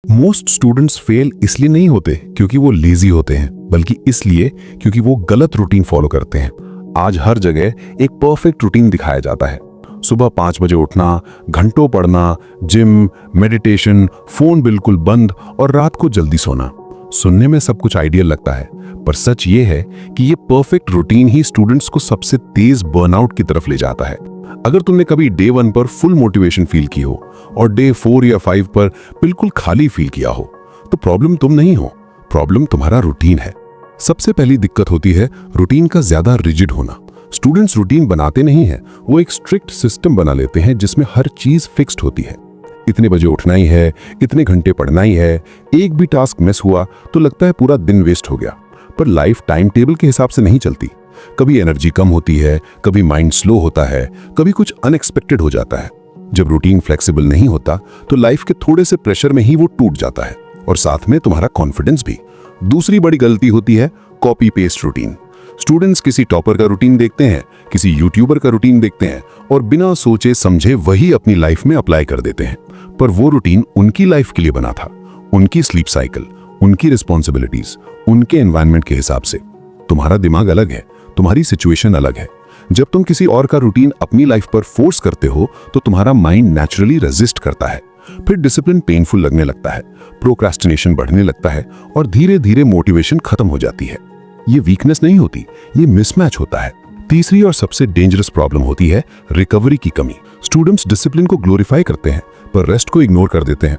Most students fail इसलिए नहीं होते क्योंकि वो लेजी होते हैं, बल्कि इसलिए क्योंकि वो गलत रूटीन फॉलो करते हैं। आज हर जगह एक परफेक्ट रूटीन दिखाया जाता है। सुबह 5 बजे उठना, घंटों पढ़ना, जिम, मेडिटेशन, फोन बिल्कुल बंद और रात को जल्दी सोना। सुनने में सब कुछ आइडियल लगता है, पर सच ये है कि ये परफेक्ट रूटीन ही स्टूडेंट्स को सबसे तेज बर्नआउट की तरफ ले जाता है। अगर तुमने कभी डे 1 पर फुल मोटिवेशन फील की हो और डे 4 या 5 पर बिल्कुल खाली फील किया हो, तो प्रॉब्लम तुम नहीं हो, प्रॉब्लम तुम्हारा रूटीन है। सबसे पहली दिक्कत होती है रूटीन का ज्यादा रिजिड होना। स्टूडेंट्स रूटीन बनाते नहीं हैं, वो एक स्ट्रिक्ट सिस्टम बना लेते हैं जिसमें हर चीज फिक्स्ड होती है। इतने बजे उठना ही है, इतने घंटे पढ़ना ही है। एक भी टास्क मिस हुआ तो लगता है पूरा दिन वेस्ट हो गया। पर लाइफ टाइम टेबल के हिसाब से नहीं चलती। कभी एनर्जी कम होती है, कभी माइंड स्लो होता है, कभी कुछ अनएक्सपेक्टेड हो जाता है। जब रूटीन फ्लेक्सिबल नहीं होता तो लाइफ के थोड़े से प्रेशर में ही वो टूट जाता है, और साथ में तुम्हारा कॉन्फिडेंस भी। दूसरी बड़ी गलती होती है कॉपी पेस्ट रूटीन। स्टूडेंट्स किसी टॉपर का रूटीन देखते हैं, किसी यूट्यूबर का रूटीन देखते हैं और बिना सोचे समझे वही अपनी लाइफ में अप्लाई कर देते हैं। पर वो रूटीन उनकी लाइफ के लिए बना था, उनकी स्लीप साइकिल, उनकी रिस्पॉन्सिबिलिटीज, उनके एनवायरनमेंट के हिसाब से। तुम्हारा दिमाग अलग है, तुम्हारी सिचुएशन अलग है। जब तुम किसी और का रूटीन अपनी लाइफ पर फोर्स करते हो तो तुम्हारा माइंड नेचुरली रेजिस्ट करता है। फिर डिसिप्लिन पेनफुल लगने लगता है, प्रोक्रास्टिनेशन बढ़ने लगता है और धीरे धीरे मोटिवेशन खत्म हो जाती है। ये वीकनेस नहीं होती, ये मिसमैच होता है। तीसरी और सबसे डेंजरस प्रॉब्लम होती है रिकवरी की कमी। स्टूडेंट्स डिसिप्लिन को ग्लोरीफाई करते हैं पर रेस्ट को इग्नोर कर देते हैं।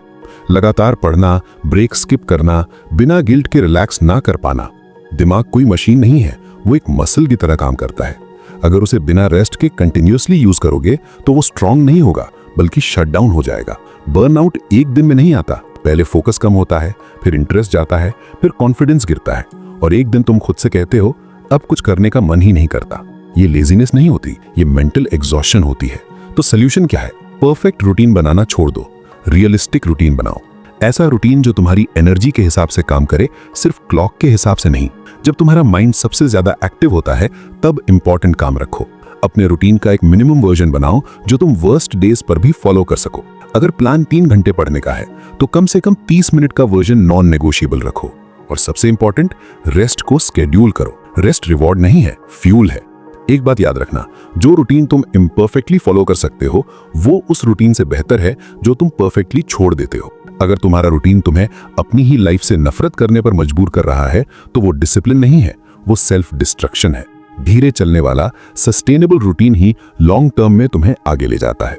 लगातार पढ़ना, ब्रेक स्किप करना, बिना गिल्ट के रिलैक्स ना कर पाना। दिमाग कोई मशीन नहीं है, वो एक मसल की तरह काम करता है। अगर उसे बिना रेस्ट के कंटिन्यूअसली यूज करोगे तो वो स्ट्रांग नहीं होगा, बल्कि शटडाउन हो जाएगा। बर्नआउट एक दिन में नहीं आता। पहले फोकस कम होता है, फिर इंटरेस्ट जाता है, फिर कॉन्फिडेंस गिरता है और एक दिन तुम खुद से कहते हो अब कुछ करने का मन ही नहीं करता। ये लेजीनेस नहीं होती, ये मेंटल एग्जॉस्शन होती है। तो सोल्यूशन क्या है? परफेक्ट रूटीन बनाना छोड़ दो, रियलिस्टिक रूटीन बनाओ। ऐसा रूटीन जो तुम्हारी एनर्जी के हिसाब से काम करे, सिर्फ क्लॉक के हिसाब से नहीं। जब तुम्हारा माइंड सबसे ज्यादा एक्टिव होता है तब इंपॉर्टेंट काम रखो। अपने रूटीन का एक मिनिमम वर्जन बनाओ जो तुम वर्स्ट डेज पर भी फॉलो कर सको। अगर प्लान 3 घंटे पढ़ने का है तो कम से कम 30 मिनट का वर्जन नॉन नेगोशिएबल रखो। और सबसे इंपॉर्टेंट, रेस्ट को स्केड्यूल करो। रेस्ट रिवॉर्ड नहीं है, फ्यूल है। एक बात याद रखना, जो रूटीन तुम इम्परफेक्टली फॉलो कर सकते हो वो उस रूटीन से बेहतर है जो तुम परफेक्टली छोड़ देते हो। अगर तुम्हारा रूटीन तुम्हें अपनी ही लाइफ से नफरत करने पर मजबूर कर रहा है तो वो डिसिप्लिन नहीं है, वो सेल्फ डिस्ट्रक्शन है। धीरे चलने वाला सस्टेनेबल रूटीन ही लॉन्ग टर्म में तुम्हें आगे ले जाता है।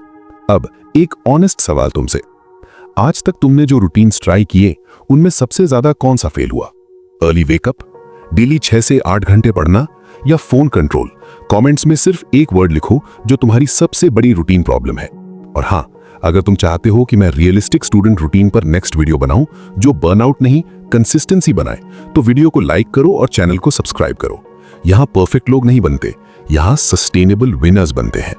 अब एक ऑनेस्ट सवाल तुमसे, आज तक तुमने जो रूटीन्स ट्राई किए उनमें सबसे ज्यादा कौन सा फेल हुआ? अर्ली वेकअप, डेली 6 से 8 घंटे पढ़ना या फोन कंट्रोल? कमेंट्स में सिर्फ एक वर्ड लिखो जो तुम्हारी सबसे बड़ी रूटीन प्रॉब्लम है। और हाँ, अगर तुम चाहते हो कि मैं रियलिस्टिक स्टूडेंट रूटीन पर नेक्स्ट वीडियो बनाऊं जो बर्नआउट नहीं कंसिस्टेंसी बनाए, तो वीडियो को लाइक करो और चैनल को सब्सक्राइब करो। यहां परफेक्ट लोग नहीं बनते, यहां सस्टेनेबल विनर्स बनते हैं।